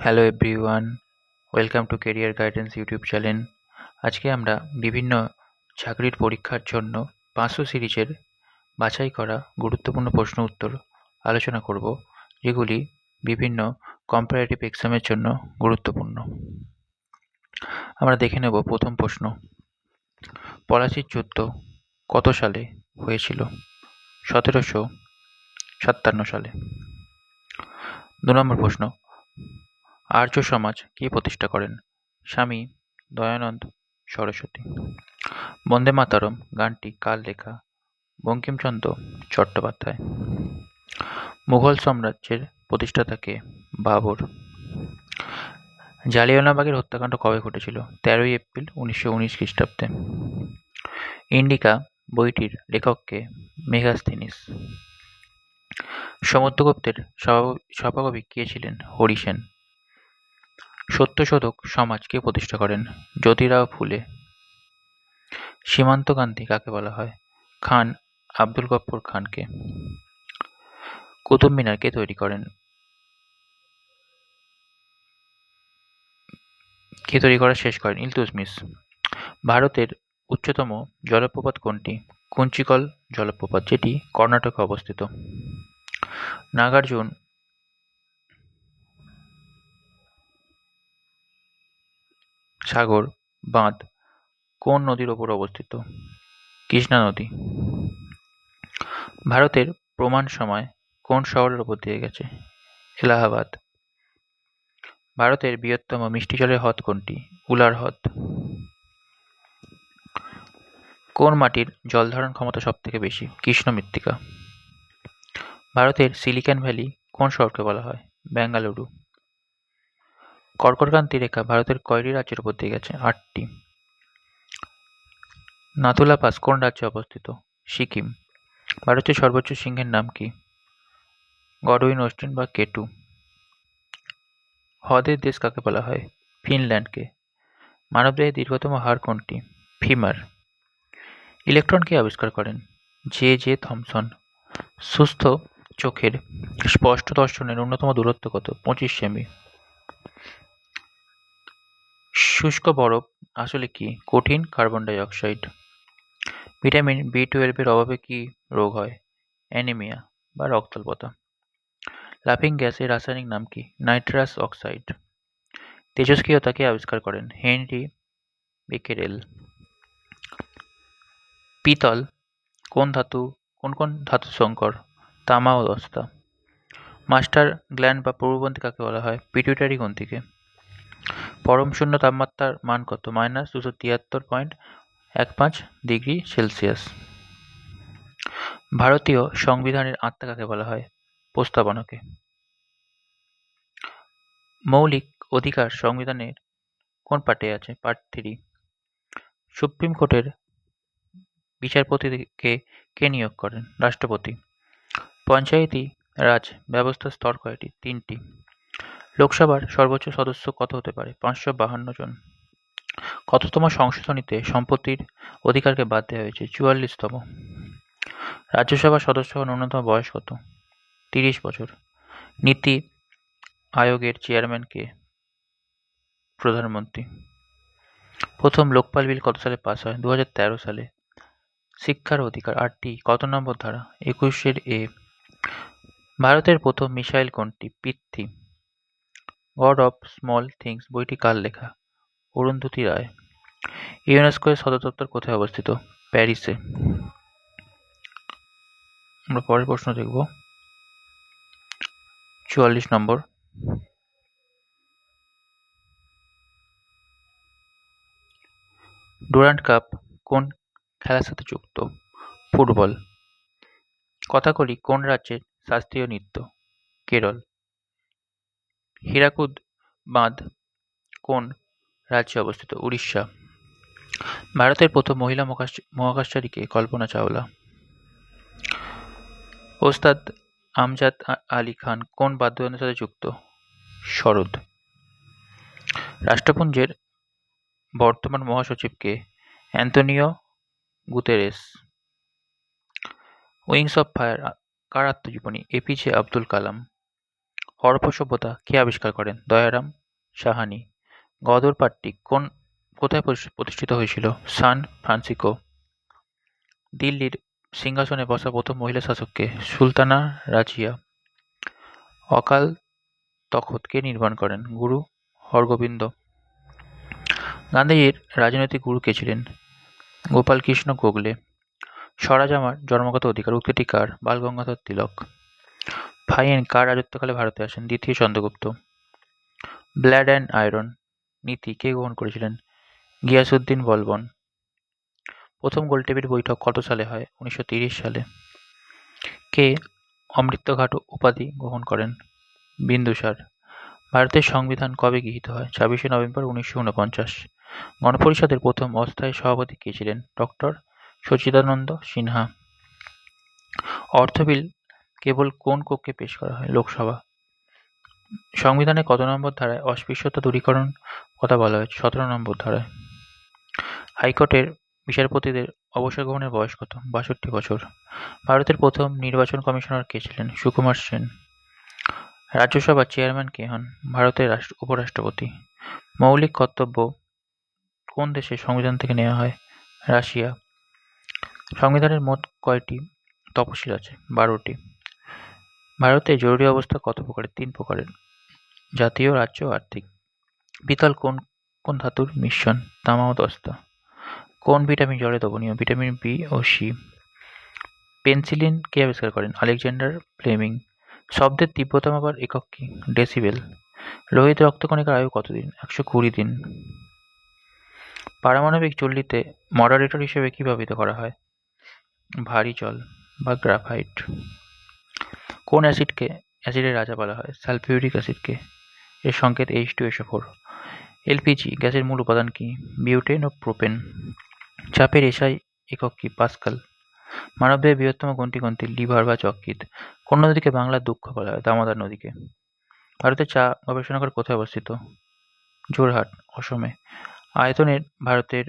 Hello everyone, welcome to career guidance YouTube channel. আজকে আমরা বিভিন্ন চাকরির পরীক্ষার জন্য 500 সিরিজের বাছাই করা গুরুত্বপূর্ণ প্রশ্ন উত্তর আলোচনা করব, যেগুলি বিভিন্ন কম্পারেটিভ এক্সামের জন্য গুরুত্বপূর্ণ। আমরা দেখে নেব প্রথম প্রশ্ন, পলাশির যুদ্ধ কত সালে হয়েছিল? 1757 সালে। 2 নম্বর প্রশ্ন, আর্য সমাজ কে প্রতিষ্ঠা করেন? স্বামী দয়ানন্দ সরস্বতী। বন্দে মাতরম গানটি কার লেখা? বঙ্কিমচন্দ্র চট্টোপাধ্যায়। মুঘল সাম্রাজ্যের প্রতিষ্ঠাতা কে? বাবর। জালিয়ানওয়ালাবাগের হত্যাকাণ্ড কবে ঘটেছিল? 13 এপ্রিল 1919 খ্রিস্টাব্দে। ইন্ডিকা বইটির লেখক কে? মেগাস্থিনিস। সমুদ্রগুপ্তের সভাকবি কে ছিলেন? হরি সেন। সত্যশোধক সমাজ কে প্রতিষ্ঠা করেন? জ্যোতিরাও ফুলে। সীমান্ত গান্ধী কাকে বলা হয়? খান আব্দুল গফ্ফর খানকে। কুতুব মিনার কে তৈরি করেন? শেষ করেন? ইলতুৎমিশ। ভারতের উচ্চতম জলপ্রপাত কোনটি? কুঞ্চিকল জলপ্রপাত, যেটি কর্ণাটকে অবস্থিত। নাগার্জুন সাগর বাঁধ কোন নদীর ওপর অবস্থিত? কৃষ্ণা নদী। ভারতের প্রমাণ সময় কোন শহরের ওপর দিয়ে গেছে? এলাহাবাদ। ভারতের বৃহত্তম মিষ্টি জলের হ্রদ কোনটি? উলার হ্রদ। কোন মাটির জল ধারণ ক্ষমতা সবথেকে বেশি? কৃষ্ণ মৃত্তিকা। ভারতের সিলিকন ভ্যালি কোন শহরকে বলা হয়? বেঙ্গালুরু। কর্কটক্রান্তি রেখা ভারতের কয়টি রাজ্যের উপর দিয়ে গেছে? 8টি। নাথুলা পাস কোন রাজ্যে অবস্থিত? সিকিম। ভারতের সর্বোচ্চ সিংহের নাম কি? গডউইন অস্টিন বা কেটু। হ্রদের দেশ কাকে বলা হয়? ফিনল্যান্ডকে। মানবদেহের দীর্ঘতম হাড় কোনটি? ফিমার। ইলেকট্রন কে আবিষ্কার করেন? J J Thomson. সুস্থ চোখের স্পষ্ট দর্শনের ন্যূনতম দূরত্ব কত? 25 সেমি। শুষ্ক বরফ আসলে কি? কঠিন কার্বন ডাই অক্সাইড। ভিটামিন বি12 এর অভাবে কি রোগ হয়? অ্যানিমিয়া বা রক্তাল্পতা। লাফিং গ্যাসের রাসায়নিক নাম কি? Nitrous oxide. তেজস্ক্রিয়তা কে আবিষ্কার করেন? Henry Becquerel. পিতল কোন কোন ধাতু সংকর? তামা ও দস্তা। মাস্টার গ্ল্যান্ড বা প্রভুগ্রন্থি কাকে বলা হয়? পিটুইটারি গ্রন্থিকে। পরম শূন্য তাপমাত্রার মান কত? -273.15 ডিগ্রি সেলসিয়াস। ভারতীয় সংবিধানের আত্মা কাকে বলা হয়? প্রস্তাবনাকে। মৌলিক অধিকার সংবিধানের কোন পার্টে আছে? পার্ট 3। সুপ্রিম কোর্টের বিচারপতিকে কে নিয়োগ করেন? রাষ্ট্রপতি। পঞ্চায়েতি রাজ ব্যবস্থার স্তর কয়টি? 3টি। লোকসভার সর্বোচ্চ সদস্য কত হতে পারে? 552 জন। কততম সংশোধনীতে সম্পত্তির অধিকারকে বাদ দেওয়া হয়েছে? 44তম। রাজ্যসভার সদস্য হওয়ার ন্যূনতম বয়স কত? 30 বছর। নীতি আয়োগের চেয়ারম্যান কে? প্রধানমন্ত্রী। প্রথম লোকপাল বিল কত সালে পাস হয়? 2013 সালে। শিক্ষার অধিকার 8টি কত নম্বর ধারা? 21 এ। ভারতের প্রথম মিসাইল কোনটি? Prithvi. God of small things বইটি কার লেখা? অরুন্ধতী রায়। ইউনেস্কো এর সদর দপ্তর কোথায় অবস্থিত? প্যারিসে। আমরা পরের প্রশ্ন দেখব। 44 নম্বর। ডুরান্ড কাপ কোন খেলার সাথে যুক্ত? ফুটবল। কথাকলি কোন রাজ্যের শাস্ত্রীয় নৃত্য? কেরল। হীরাকুদ বাঁধ কোন রাজ্যে অবস্থিত? উড়িষ্যা। ভারতের প্রথম মহিলা মহাকাশচারী কে? কল্পনা চাওলা। ওস্তাদ আমজাদ আলী খান কোন বাদ্যযন্ত্রের সাথে যুক্ত? সরোদ। রাষ্ট্রপুঞ্জের বর্তমান মহাসচিব কে? Antonio Guterres. Wings of Fire কার আত্মজীবনী? এপিজে আব্দুল কালাম। হরপ্পা সভ্যতা কে আবিষ্কার করেন? দয়ারাম সাহানি। গদর পাট্টি কোথায় প্রতিষ্ঠিত হয়েছিল? San Francisco. দিল্লির সিংহাসনে বসা প্রথম মহিলা শাসক কে? সুলতানা রাজিয়া। অকাল তখত কে নির্মাণ করেন? গুরু হরগোবিন্দ। গান্ধীজির রাজনৈতিক গুরু কে ছিলেন? গোপালকৃষ্ণ গোখলে। স্বরাজ আমার জন্মগত অধিকার উক্তিটি কার? বাল গঙ্গাধর তিলক। ফাহিয়েন কার রাজত্বকালে ভারতে আসেন? দ্বিতীয় চন্দ্রগুপ্ত। ব্লাড অ্যান্ড আয়রন নীতি কে গ্রহণ করেছিলেন? গিয়াসউদ্দিন বলবন। প্রথম গোলটেবিল বৈঠক কত সালে হয়? 1930 সালে। কে অমৃতঘাট উপাধি গ্রহণ করেন? বিন্দুসার। ভারতের সংবিধান কবে গৃহীত হয়? 26শে নভেম্বর 1949। গণপরিষদের প্রথম অস্থায়ী সভাপতি কে ছিলেন? ডক্টর সচ্চিদানন্দ সিনহা। অর্থ বিল কেবল কোন কক্ষে পেশ করা হয়? লোকসভা। সংবিধানের কত নম্বর ধারায় অস্পৃশ্যতা দূরীকরণ কথা বলা হয়েছে? 17 নম্বর ধারায়। হাইকোর্টের বিচারপতিদের অবসর গ্রহণের বয়স কত? 62 বছর। ভারতের প্রথম নির্বাচন কমিশনার কে ছিলেন? সুকুমার সেন। রাজ্যসভার চেয়ারম্যান কে হন? ভারতের উপরাষ্ট্রপতি। মৌলিক কর্তব্য কোন দেশের সংবিধান থেকে নেওয়া হয়? রাশিয়া। সংবিধানের মোট কয়টি তফসিল আছে? 12টি। ভারতে জরুরি অবস্থা কত প্রকারের? 3 প্রকারের: জাতীয়, রাজ্য, আর্থিক। পিতল কোন কোন ধাতুর মিশ্রণ? তামা ও দস্তা। কোন ভিটামিন জলে দ্রবণীয়? ভিটামিন বি ও সি। পেনিসিলিন কে আবিষ্কার করেন? Alexander Fleming. শব্দের তীব্রতা মাপার একক কি? ডেসিবেল। লোহিত রক্তকণিকার আয়ু কতদিন? 120 দিন। পারমাণবিক চুল্লিতে মডারেটর হিসেবে কি ব্যবহৃত করা হয়? ভারী জল বা গ্রাফাইট। কোন অ্যাসিডকে অ্যাসিডের রাজা বলা হয়? সালফিউরিক অ্যাসিডকে। এর সংকেত H2SO4। এলপিজি গ্যাসের মূল উপাদান কি? বিউটেন ও প্রোপেন। চাপের এসআই একক কি? পাস্কাল। মানবদেহের বৃহত্তম গ্রন্থি কোনটি? লিভার বা যকৃৎ। কোন নদীকে বাংলার দুঃখ বলা হয়? দামোদর নদীকে। ভারতের চা গবেষণাগার কোথায় অবস্থিত? যোরহাট, অসমে। আয়তনের ভারতের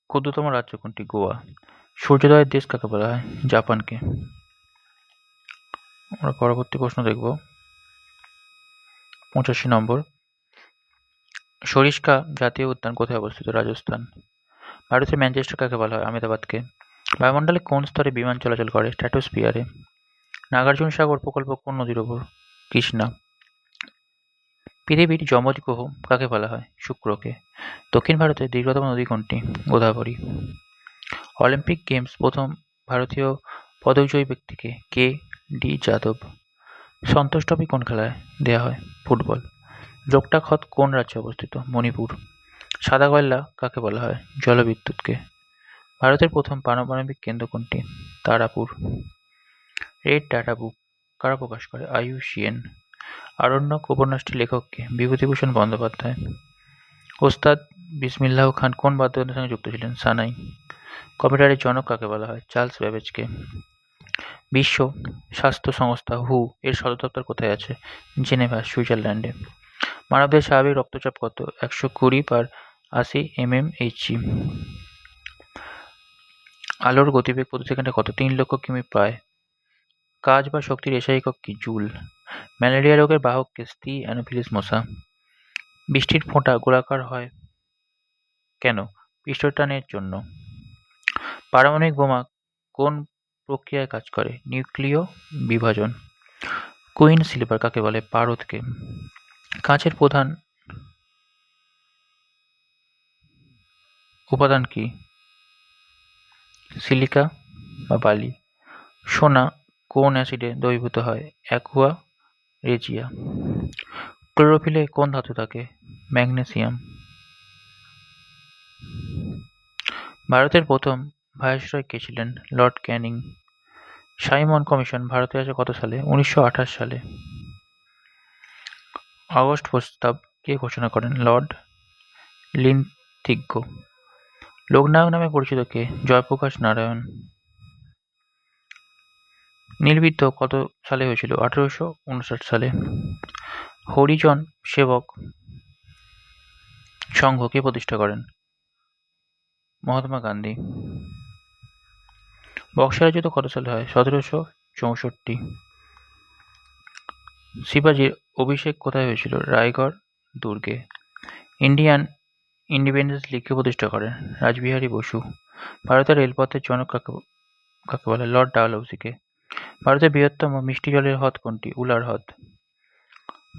ক্ষুদ্রতম রাজ্য কোনটি? গোয়া। সূর্যোদয়ের দেশ কাকে বলা হয়? জাপানকে। আমরা পরবর্তী প্রশ্ন দেখব 85 নম্বর। সরিস্কা জাতীয় উদ্যান কোথায় অবস্থিত? রাজস্থান। ভারতের ম্যানচেস্টার কাকে বলা হয়? আহমেদাবাদকে। বায়ুমণ্ডলে কোন স্তরে বিমান চলাচল করে? স্ট্র্যাটোস্ফিয়ারে। নাগার্জুন সাগর প্রকল্প কোন নদীর ওপর? কৃষ্ণা। পৃথিবীর যমজ গ্রহ কাকে বলা হয়? শুক্রকে। দক্ষিণ ভারতের দীর্ঘতম নদী কোনটি? গোদাবরী। অলিম্পিক গেমস প্রথম ভারতীয় পদকজয়ী ব্যক্তিকে? কে ডি যাদব। সন্তোষ ট্রফি কোন খেলায় দেয়া হয়? ফুটবল। লোকটাক হ্রদ কোন রাজ্যে অবস্থিত? মণিপুর। সাদা কয়লা কাকে বলা হয়? জলবিদ্যুৎকে। ভারতের প্রথম পারমাণবিক কেন্দ্র কোনটি? তারাপুর। রেড ডাটা বুক কারা প্রকাশ করে? IUCN। আরণ্যক উপন্যাসটির লেখক কে? বিভূতিভূষণ বন্দ্যোপাধ্যায়। ওস্তাদ বিসমিল্লাহ খান কোন বাদ্যযন্ত্রের সঙ্গে যুক্ত ছিলেন? সানাই। কম্পিউটারের জনক কাকে বলা হয়? চার্লস ব্যাবেজকে। বিশ্ব স্বাস্থ্য সংস্থা WHO এর সদর দপ্তর কোথায় আছে? জেনেভা, সুইজারল্যান্ডে। মানবদেহের স্বাভাবিক রক্তচাপ কত? 120/80 mmHg। আলোর গতিবেগ প্রতি সেকেন্ডে কত? 3 লক্ষ কিমি প্রায়। কাজ বা শক্তির এসআই একক কি? জুল। ম্যালেরিয়া রোগের বাহক কে? স্টি অ্যানোফিলিস মশা। বৃষ্টির ফোঁটা গোলাকার হয় কেন? পৃষ্ঠটানের জন্য। পারমাণবিক বোমা কোন প্রক্রিয়ায় কাজ করে? নিউক্লিয় বিভাজন। কুইন সিলভার কাকে বলে? পারদকে। কাঁচের প্রধান উপাদান কি? সিলিকা বা বালি। সোনা কোন অ্যাসিডে দ্রবীভূত হয়? অ্যাকুয়া রেজিয়া। ক্লোরোফিলে কোন ধাতু থাকে? ম্যাগনেসিয়াম। ভারতের প্রথম ভাইসরয় কে ছিলেন? লর্ড ক্যানিং। সাইমন কমিশন ভারতে আসে কত সালে? 1928 সালে। আগস্ট প্রস্তাব কে ঘোষণা করেন? লর্ড লিনথিগ্য। লোকনায়ক নামে পরিচিত কে? জয়প্রকাশ নারায়ণ। নীলবিদ্রোহ কত সালে হয়েছিল? 1859 সালে। হরিজন সেবক সংঘ কে প্রতিষ্ঠা করেন? মহাত্মা গান্ধী। বক্সারের যুদ্ধ কত সালে হয়? 1764। শিবাজির অভিষেক কোথায় হয়েছিল? রায়গড় দুর্গে। ইন্ডিয়ান ইন্ডিপেন্ডেন্স লীগকে প্রতিষ্ঠা করেন রাসবিহারী বসু। ভারতের রেলপথের জনক কাকে বলে? লর্ড ডালহৌসিকে। ভারতের বৃহত্তম মিষ্টি জলের হ্রদ কোনটি? উলার হ্রদ।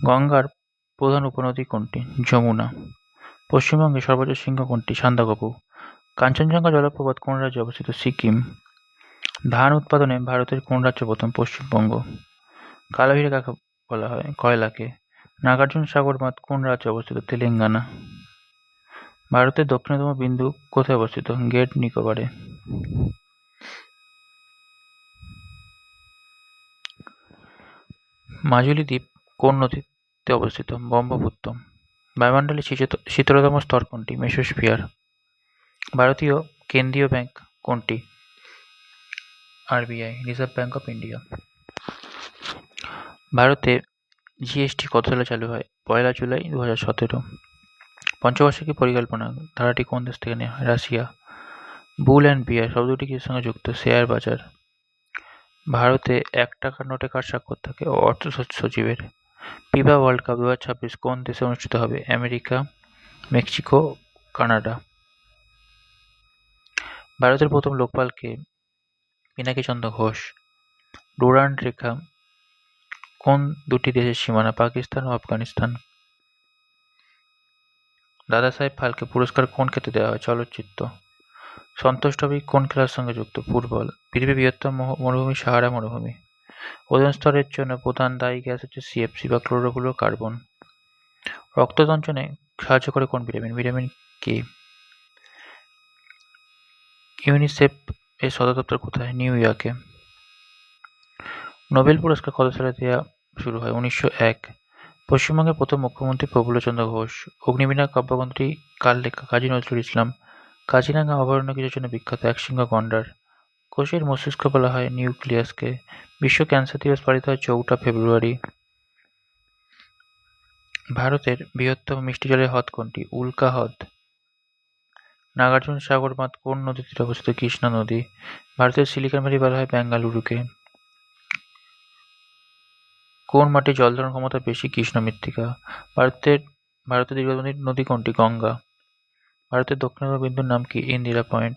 গঙ্গার প্রধান উপনদী কোনটি? যমুনা। পশ্চিমবঙ্গের সর্বোচ্চ শৃঙ্গ কোনটি? সান্দাকফু। কাঞ্চনজঙ্ঘা জলপ্রপাত কোন রাজ্যে অবস্থিত? সিকিম। ধান উৎপাদনে ভারতের কোন রাজ্য প্রথম? পশ্চিমবঙ্গ। কালাহীরা কাকে বলা হয়? কয়লাকে। নাগার্জুন সাগর বাঁধ কোন রাজ্যে অবস্থিত? তেলেঙ্গানা। ভারতের দক্ষিণতম বিন্দু কোথায় অবস্থিত? গ্রেট নিকোবরে। মাজুলী দ্বীপ কোন নদীতে অবস্থিত? ব্রহ্মপুত্র। বায়ুমণ্ডলের শীতলতম স্তর কোনটি? মেসোস্ফিয়ার। ভারতীয় কেন্দ্রীয় ব্যাংক কোনটি? RBI, reserve bank of India. ভারতে জিএসটি কত সালে চালু হয়? 1 জুলাই 2017। পঞ্চবার্ষিকী পরিকল্পনা ধারাটি কোন দেশ থেকে নেওয়া হয়? রাশিয়া। বুল অ্যান্ড বিয়ার শব্দটি কিসের সঙ্গে যুক্ত? শেয়ার বাজার। ভারতে 1 টাকার নোটে কার স্বাক্ষর থাকে? অর্থ সচিবের। ফিফা ওয়ার্ল্ড কাপ 2026 কোন দেশে অনুষ্ঠিত হবে? America, Mexico, Canada. ভারতের প্রথম লোকপাল কে? পিনাকী চন্দ্র ঘোষ। ডুরান্ড রেখা কোন দুটি দেশের সীমানা? পাকিস্তান ও আফগানিস্তান। দাদাসাহেব ফালকে পুরস্কার কোন ক্ষেত্রে দেওয়া হয়? চলচ্চিত্র। সন্তোষ ট্রফি কোন খেলার সঙ্গে যুক্ত? ফুটবল। পৃথিবীর বৃহত্তম মরুভূমি সাহারা মরুভূমি। ওজোন স্তরের জন্য প্রধান দায়ী গ্যাস হচ্ছে সিএফসি বা ক্লোরোফ্লোরোকার্বন। রক্ত সঞ্চালনে সাহায্য করে কোন ভিটামিন? Vitamin K. ইউনিসেফ এর সদর দপ্তর কোথায়? নিউ ইয়র্কে। নোবেল পুরস্কার কত সালে দেওয়া শুরু হয়? 1901। পশ্চিমবঙ্গের প্রথম মুখ্যমন্ত্রী প্রফুল্লচন্দ্র ঘোষ। অগ্নিবীণা কাব্যগ্রন্থটি কার লেখা? কাজী নজরুল ইসলাম। কাজিরাঙা অভয়ারণ্য কিসের জন্য বিখ্যাত? একশৃঙ্গ গন্ডার। কোষের মস্তিষ্ক বলা হয় নিউক্লিয়াসকে। বিশ্ব ক্যান্সার দিবস পালিত হয় 4 ফেব্রুয়ারি। ভারতের বৃহত্তম মিষ্টি জলের হ্রদ কোনটি? উল্কা হ্রদ। নাগার্জুন সাগর বাঁধ কোন নদীর তীরে অবস্থিত? কৃষ্ণা নদী। ভারতের সিলিকন ভ্যালি বলা হয় বেঙ্গালুরুকে। কোন মাটির জল ধারণ ক্ষমতা বেশি? কৃষ্ণ মৃত্তিকা। ভারতের দীর্ঘতম নদী কোনটি? গঙ্গা। ভারতের দক্ষিণতম বিন্দুর নাম কি? ইন্দিরা পয়েন্ট।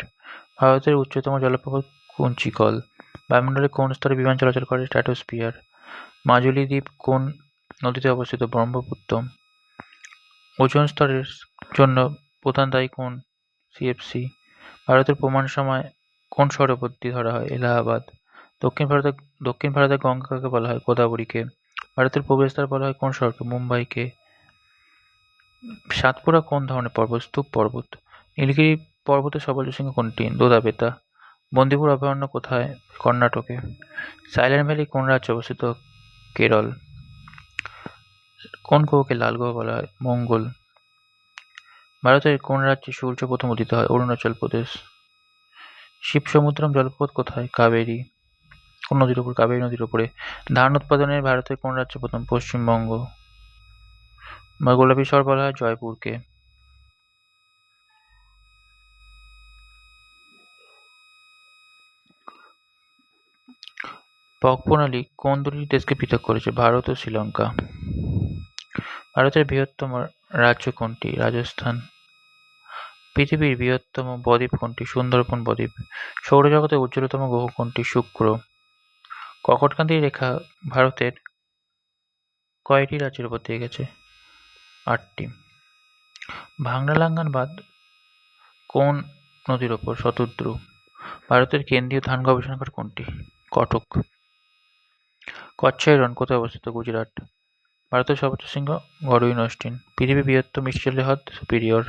ভারতের উচ্চতম জলপ্রপাত কুঞ্চিকল। বায়ুমণ্ডলের কোন স্তরে বিমান চলাচল করে? স্ট্র্যাটোস্ফিয়ার। মাজুলী দ্বীপ কোন নদীতে অবস্থিত? ব্রহ্মপুত্র। ওজোন স্তরের জন্য প্রধান দায়ী কোন? সিএফসি। ভারতের প্রমাণ সময় কোন শহরে অবধি ধরা হয়? এলাহাবাদ। দক্ষিণ ভারতের গঙ্গা কাকে বলা হয়? গোদাবরীকে। ভারতের প্রবেশদ্বার বলা হয় কোন শহরকে? মুম্বাইকে। সাতপুরা কোন ধরনের পর্বত? স্তূপ পর্বত। নীলগিরি পর্বতের সর্বোচ্চ শৃঙ্গ কোনটি? দোদাবেতা। বন্দিপুর অভয়ারণ্য কোথায়? কর্ণাটকে। সাইলেন্ট ভ্যালি কোন রাজ্যে অবস্থিত? কেরল। কোন গ্রহকে লাল গ্রহ বলা হয়? মঙ্গল। ভারতের কোন রাজ্যে সূর্য প্রথম উদিত হয়? অরুণাচল প্রদেশ। শিবসমুদ্রম জলপ্রপাত কোথায়? কাবেরী। কোন নদীর উপর? কাবেরী নদীর উপরে। ধান উৎপাদনে ভারতের কোন রাজ্য প্রথম? পশ্চিমবঙ্গ। বা গোলাপী শহর বলা হয় জয়পুরকে। পক প্রণালী কোন দুটি দেশকে পৃথক করেছে? ভারত ও শ্রীলঙ্কা। ভারতের বৃহত্তম রাজ্য কোনটি? রাজস্থান। পৃথিবীর বৃহত্তম বদ্বীপ কোনটি? সুন্দরবন বদ্বীপ। সৌরজগতের উজ্জ্বলতম গ্রহ কোনটি? শুক্র। কর্কটক্রান্তি রেখা ভারতের কয়টি রাজ্যের উপর দিয়ে গেছে? 8টি। ভাংরা লাঙ্গল বাঁধ কোন নদীর উপর? শতদ্রু। ভারতের কেন্দ্রীয় ধান গবেষণাগার কোনটি? কটক। কচ্ছাই রণ কোথায় অবস্থিত? গুজরাট। ভারতের সর্বোচ্চ শৃঙ্গ গড়ুইন অস্টিন। পৃথিবীর বৃহত্তম মিষ্টি জলের হ্রদ? সুপিরিয়র।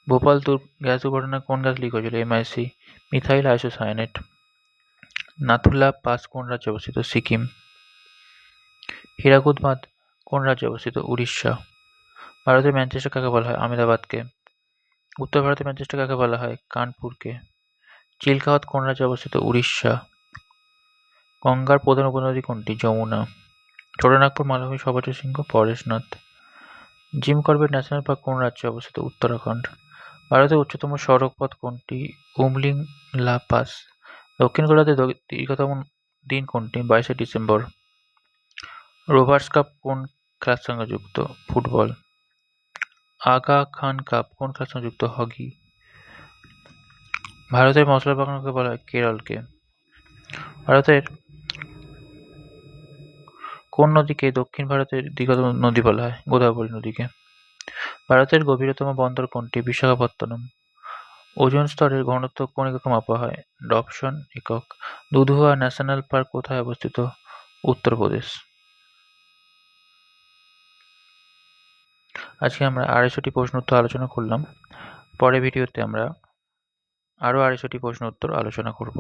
ভোপাল গ্যাস দুর্ঘটনায় কোন গ্যাস লিক হয়েছিল? MIC, methyl isocyanate. Nathula pass কোন রাজ্যে অবস্থিত? সিকিম। হীরাকুদ বাঁধ কোন রাজ্যে অবস্থিত? উড়িষ্যা। ভারতের ম্যানচেস্টার কাকে বলা হয়? আহমেদাবাদকে। উত্তর ভারতের ম্যানচেস্টার কাকে বলা হয়? কানপুরকে। চিল্কা হ্রদ কোন রাজ্যে অবস্থিত? উড়িষ্যা। গঙ্গার প্রধান উপনদী কোনটি? যমুনা। ছোটনাগপুর মালভূমির সর্বোচ্চ শৃঙ্গ? Parasnath. Jim Corbett National Park কোন রাজ্যে অবস্থিত? উত্তরাখণ্ড। ভারতের উচ্চতম সড়ক পথ কোনটি? উমলিং লা পাস। দক্ষিণ কোরিয়াতে দীর্ঘতম দিন কোনটি? 22শে ডিসেম্বর। রোভার্স কাপ কোন খেলার সঙ্গে যুক্ত? ফুটবল। আগা খান কাপ কোন খেলার সঙ্গে যুক্ত? হকি। ভারতের মশলার বাগানকে বলা হয় কেরলকে। ভারতের কোন নদীকে দক্ষিণ ভারতের দীর্ঘতম নদী বলা হয়? গোদাবরী নদীকে। ভারতের গভীরতম বন্দর কোনটি? বিশাখাপত্তনম। ওজোন স্তরের ঘনত্ব কোন এককে মাপা হয়? ডবসন একক। দুধওয়া ন্যাশনাল পার্ক কোথায় অবস্থিত? উত্তরপ্রদেশ। আজকে আমরা 250টি প্রশ্ন উত্তর আলোচনা করলাম। পরের ভিডিওতে আমরা আরও 250টি প্রশ্ন উত্তর আলোচনা করব।